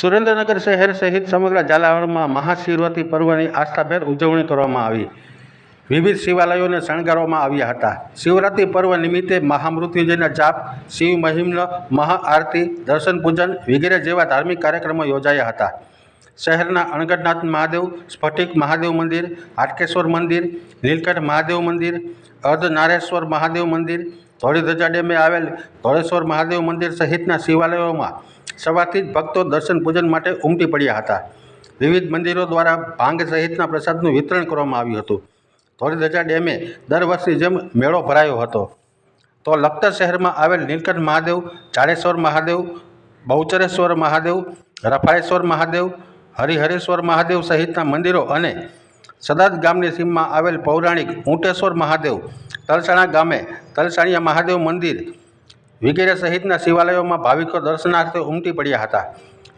સુરેન્દ્રનગર શહેર સહિત સમગ્ર ઝાલાવાડમાં મહાશિવરાત્રિ પર્વની આસ્થાભેર ઉજવણી કરવામાં આવી. વિવિધ શિવાલયોને શણગારવામાં આવ્યા હતા. શિવરાત્રિ પર્વ નિમિત્તે મહામૃત્યુંજયના જાપ, શિવ મહિમ્ન મહાઆરતી, દર્શન પૂજન વગેરે જેવા ધાર્મિક કાર્યક્રમો યોજાયા હતા. શહેરના અણગઢનાથ મહાદેવ, સ્ફટિક મહાદેવ મંદિર, હાટકેશ્વર મંદિર, નીલકંઠ મહાદેવ મંદિર, અર્ધનારેશ્વર મહાદેવ મંદિર, ધોળીધજા ડેમે આવેલ ધોળેશ્વર મહાદેવ મંદિર સહિતના શિવાલયોમાં સવારથી જ ભક્તો દર્શન પૂજન માટે ઉમટી પડ્યા હતા. વિવિધ મંદિરો દ્વારા ભાંગ સહિતના પ્રસાદનું વિતરણ કરવામાં આવ્યું હતું. ધોળીધજા ડેમે દર વર્ષની જેમ મેળો ભરાયો હતો. તો લખતર શહેરમાં આવેલ નીલકંઠ મહાદેવ, જાડેશ્વર મહાદેવ, બહુચરેશ્વર મહાદેવ, રફાળેશ્વર મહાદેવ, હરિહરેશ્વર મહાદેવ સહિતના મંદિરો અને સદાદ ગામની સીમમાં આવેલ પૌરાણિક ઊંટેશ્વર મહાદેવ, તલસાણા ગામે તલસાણિયા મહાદેવ મંદિર વગેરે સહિતના શિવાલયોમાં ભાવિકો દર્શનાર્થે ઉમટી પડ્યા હતા.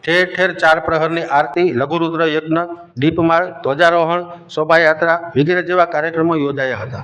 ઠેર ઠેર 4 પ્રહરની આરતી, લઘુરુદ્ર યજ્ઞ, દીપમાળ, ધ્વજારોહણ, શોભાયાત્રા વગેરે જેવા કાર્યક્રમો યોજાયા હતા.